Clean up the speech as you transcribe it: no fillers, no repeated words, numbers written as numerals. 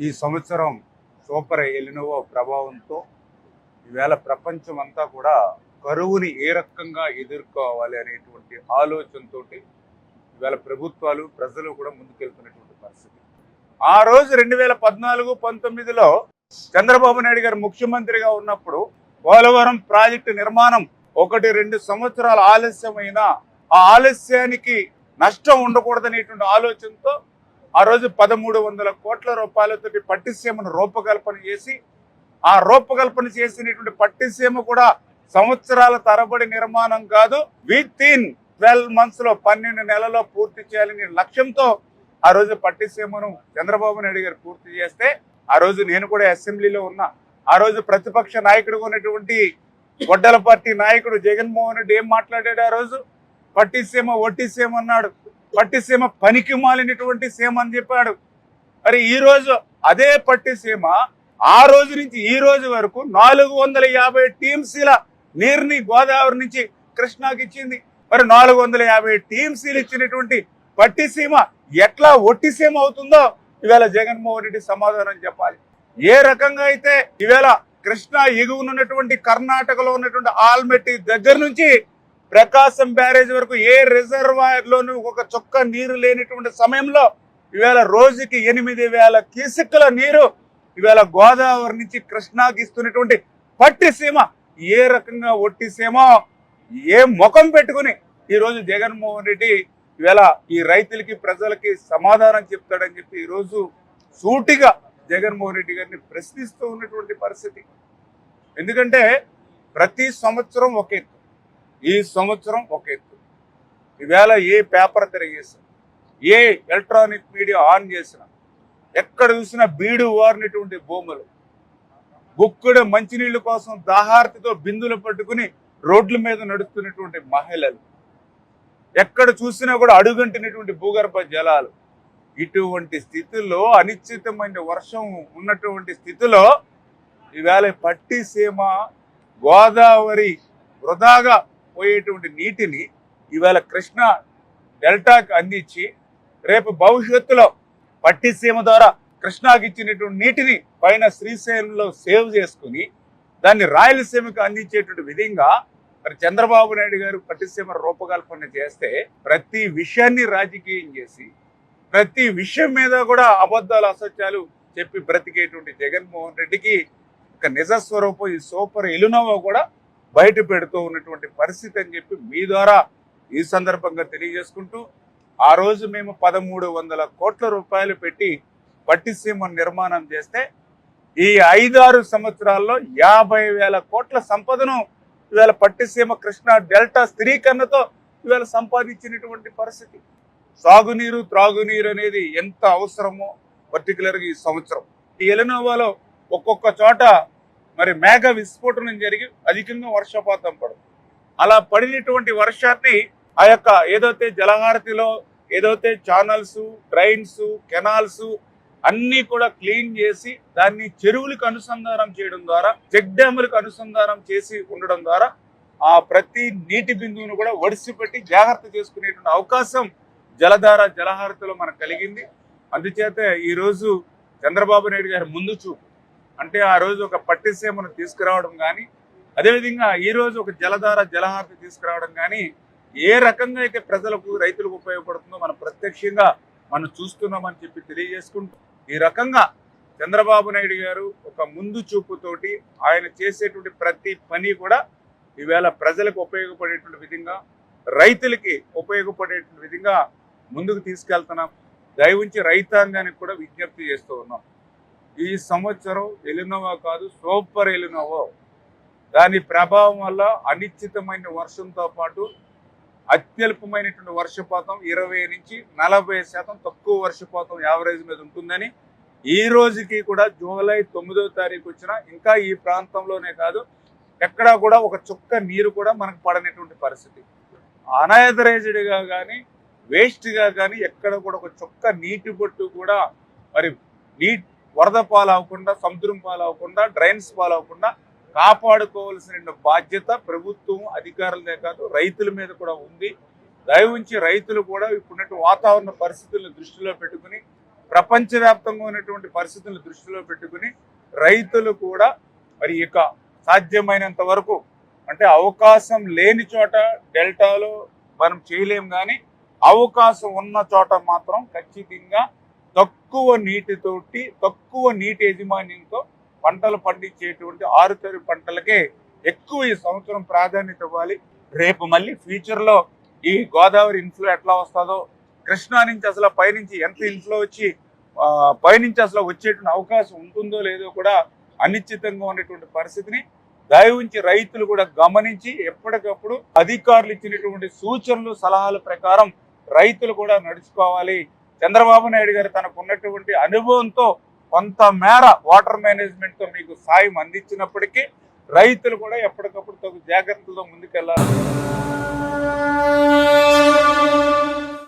ఈ సంవత్సరం సూపర్ ఎలినోవా ప్రభావంతో ఈవేళ ప్రపంచం అంతా కూడా కరువుని ఏ రకంగా ఎదుర్కోవాలి అనేటువంటి ఆలోచనతో ఈవేళ ప్రభుత్వాలు ప్రజలు కూడా ముందుకెళ్తున్నటువంటి పరిస్థితి. ఆ రోజు 2014-19లో చంద్రబాబు నాయుడు గారు ముఖ్యమంత్రిగా ఉన్నప్పుడు పోలవరం ప్రాజెక్టు నిర్మాణం 1-2 సంవత్సరాలు ఆలస్యమైన ఆ ఆలస్యానికి నష్టం ఉండకూడదనేటువంటి ఆలోచనతో ఆ రోజు 1300 కోట్ల రూపాయలతోటి పట్టిసీమను రూపకల్పన చేసి ఆ రూపకల్పన చేసినటువంటి పట్టిసీమ కూడా సంవత్సరాల తరబడి నిర్మాణం కాదు, వితిన్ 12 months లో 12 నెలల్లో పూర్తి చేయాలనే లక్ష్యంతో ఆ రోజు పట్టిసీమను చంద్రబాబు నాయుడు గారు పూర్తి చేస్తే ఆ రోజు నేను కూడా అసెంబ్లీలో ఉన్నా. ఆ రోజు ప్రతిపక్ష నాయకుడిగా ఉన్నటువంటి గొడ్డల పార్టీ నాయకుడు జగన్మోహన్ రెడ్డి ఏం మాట్లాడాడు? ఆ రోజు పట్టిసీమ ఒట్టిసీమ అన్నాడు, పట్టిసీమ పనికి మాలినటువంటి సీమ అని చెప్పాడు. మరి ఈ రోజు అదే పట్టిసీమ ఆ రోజు నుంచి ఈ రోజు వరకు 450 టీఎంసీల నీరుని గోదావరి నుంచి కృష్ణాకి ఇచ్చింది. మరి 450 టీఎంసీలు ఇచ్చినటువంటి పట్టిసీమ ఎట్లా ఒట్టిసీమ అవుతుందో ఇవాళ జగన్మోహన్ రెడ్డి సమాధానం చెప్పాలి. ఏ రకంగా అయితే ఇవాళ కృష్ణా ఎగువనున్నటువంటి కర్ణాటకలో ఉన్నటువంటి ఆల్మెట్టి దగ్గర నుంచి ప్రకాశం బ్యారేజ్ వరకు ఏ రిజర్వాయర్ లోనూ ఒక చుక్క నీరు లేనటువంటి సమయంలో ఇవాళ రోజుకి 8000 క్యూసెక్కుల నీరు ఇవాళ గోదావరి నుంచి కృష్ణాకి ఇస్తున్నటువంటి పట్టిసీమ ఏ రకంగా ఒట్టిసీమో ఏ ముఖం పెట్టుకుని ఈరోజు జగన్మోహన్ రెడ్డి ఇవాళ ఈ రైతులకి ప్రజలకి సమాధానం చెప్తాడని చెప్పి ఈరోజు సూటిగా జగన్మోహన్ రెడ్డి గారిని ప్రశ్నిస్తూ ఉన్నటువంటి పరిస్థితి. ఎందుకంటే ప్రతి సంవత్సరం ఒక ఎత్తు, ఈ సంవత్సరం ఒక ఎత్తు. ఈవేళ ఏ పేపర్ తిరిగేసినా, ఏ ఎలక్ట్రానిక్ మీడియా ఆన్ చేసినా, ఎక్కడ చూసినా బీడు వారినటువంటి భూములు, గుక్కుడు మంచినీళ్ళ కోసం దాహార్తితో బిందులు పట్టుకుని రోడ్ల మీద నడుస్తున్నటువంటి మహిళలు, ఎక్కడ చూసినా కూడా అడుగంటినటువంటి భూగర్భ జలాలు. ఇటువంటి స్థితిలో అనిశ్చితమైన వర్షం ఉన్నటువంటి స్థితిలో ఈవేళ పట్టిసీమ గోదావరి వృధాగా పోయేటువంటి నీటిని ఈవేళ కృష్ణా డెల్టాకి అందించి రేపు భవిష్యత్తులో పట్టిసీమ ద్వారా కృష్ణాకి ఇచ్చినటువంటి నీటిని పైన శ్రీశైలంలో సేవ్ చేసుకుని దాన్ని రాయలసీమకు అందించేటువంటి విధంగా మరి చంద్రబాబు నాయుడు గారు పట్టిసీమ రూపకల్పన చేస్తే ప్రతి విషయాన్ని రాజకీయం చేసి ప్రతి విషయం మీద కూడా అబద్ధాలు అసత్యాలు చెప్పి బ్రతికేటువంటి జగన్మోహన్ రెడ్డికి ఒక నిజస్వరూపం ఈ సూపర్ ఎలినోవా కూడా బయట పెడుతూ ఉన్నటువంటి పరిస్థితి అని చెప్పి మీ ద్వారా ఈ సందర్భంగా తెలియజేసుకుంటూ, ఆ రోజు మేము 1300 కోట్ల రూపాయలు పెట్టి పట్టిసీమ నిర్మాణం చేస్తే ఈ 5-6 సంవత్సరాల్లో 50,000 కోట్ల సంపదను ఇవాళ పట్టిసీమ కృష్ణా డెల్టా స్థిరీకరణతో ఇవాళ సంపాదించినటువంటి పరిస్థితి. సాగునీరు త్రాగునీరు అనేది ఎంత అవసరమో పర్టికులర్గా ఈ సంవత్సరం ఈ ఎలినోవాలో ఒక్కొక్క చోట మరి మేఘ విస్ఫోటనం జరిగి అధికంగా వర్షపాతం పడుతుంది. అలా పడినటువంటి వర్షాన్ని ఆ యొక్క ఏదైతే జలహారతిలో ఏదైతే ఛానల్స్, డ్రైన్స్, కెనాల్స్ అన్నీ కూడా క్లీన్ చేసి దాన్ని చెరువులకు అనుసంధానం చేయడం ద్వారా, చెక్ డ్యాములకు అనుసంధానం చేసి ఉండడం ద్వారా ఆ ప్రతి నీటి బిందువును కూడా ఒడిసిపెట్టి జాగ్రత్త చేసుకునేటువంటి అవకాశం జలధార జలహారతిలో మనకు కలిగింది. అందుచేత ఈరోజు చంద్రబాబు నాయుడు గారి ముందు చూపు అంటే ఆ రోజు ఒక పట్టిసీమను తీసుకురావడం కానీ, అదేవిధంగా ఈరోజు ఒక జలధార జలహారతి తీసుకురావడం కానీ ఏ రకంగా అయితే ప్రజలకు రైతులకు ఉపయోగపడుతుందో మనం ప్రత్యక్షంగా మనం చూస్తున్నామని చెప్పి తెలియజేసుకుంటూ, ఈ రకంగా చంద్రబాబు నాయుడు గారు ఒక ముందు చూపుతోటి ఆయన చేసేటువంటి ప్రతి పని కూడా ఈవేళ ప్రజలకు ఉపయోగపడేటువంటి విధంగా, రైతులకి ఉపయోగపడేటువంటి విధంగా ముందుకు తీసుకెళ్తున్నాం. దయవుంచి రైతాంగానికి కూడా విజ్ఞప్తి చేస్తూ ఉన్నాం. ఈ సంవత్సరం ఎలినోవా కాదు, సూపర్ ఎలినోవా. దాని ప్రభావం వల్ల అనిశ్చితమైన వర్షంతో పాటు అత్యల్పమైనటువంటి వర్షపాతం 20 నుంచి 40% తక్కువ వర్షపాతం యావరేజ్ మీద ఉంటుందని ఈ రోజుకి కూడా జూలై 9వ తారీఖు వచ్చినా ఇంకా ఈ ప్రాంతంలోనే కాదు ఎక్కడా కూడా ఒక చుక్క నీరు కూడా మనకు పడనటువంటి పరిస్థితి. అనాథరైజ్డ్గా కానీ వేస్ట్గా కానీ ఎక్కడ కూడా ఒక చుక్క నీటి బొట్టు కూడా మరి వరద పాలవకుండా, సముద్రం పాలవకుండా, డ్రైన్స్ పాలవకుండా కాపాడుకోవాల్సిన బాధ్యత ప్రభుత్వం అధికారులదే కాదు రైతుల మీద కూడా ఉంది. దయవుంచి రైతులు కూడా ఇప్పుడున్నట్టు వాతావరణ పరిస్థితులను దృష్టిలో పెట్టుకుని ప్రపంచవ్యాప్తంగా ఉన్నటువంటి పరిస్థితులను దృష్టిలో పెట్టుకుని రైతులు కూడా మరి ఇక సాధ్యమైనంత వరకు అంటే అవకాశం లేని చోట డెల్టాలో మనం చేయలేం, కానీ అవకాశం ఉన్న చోట మాత్రం ఖచ్చితంగా తక్కువ నీటితోటి తక్కువ నీటి యాజమాన్యంతో పంటలు పండించేటువంటి ఆరుతడి పంటలకే ఎక్కువ ఈ సంవత్సరం ప్రాధాన్యత ఇవ్వాలి. రేపు మళ్ళీ ఫ్యూచర్లో ఈ గోదావరి ఇన్ఫ్లో ఎట్లా వస్తుందో, కృష్ణా నుంచి అసలు పైనుంచి ఎంత ఇన్ఫ్లో వచ్చి పైనుంచి అసలు వచ్చేటువంటి అవకాశం ఉంటుందో లేదో కూడా అనిశ్చితంగా ఉన్నటువంటి పరిస్థితిని దయవుంచి రైతులు కూడా గమనించి ఎప్పటికప్పుడు అధికారులు ఇచ్చినటువంటి సూచనలు సలహాల ప్రకారం రైతులు కూడా నడుచుకోవాలి. చంద్రబాబు నాయుడు గారు తనకు ఉన్నటువంటి అనుభవంతో కొంత మేర వాటర్ మేనేజ్మెంట్ తో మీకు సాయం అందించినప్పటికీ రైతులు కూడా ఎప్పటికప్పుడు తగు జాగ్రత్తలతో ముందుకెళ్లాలి.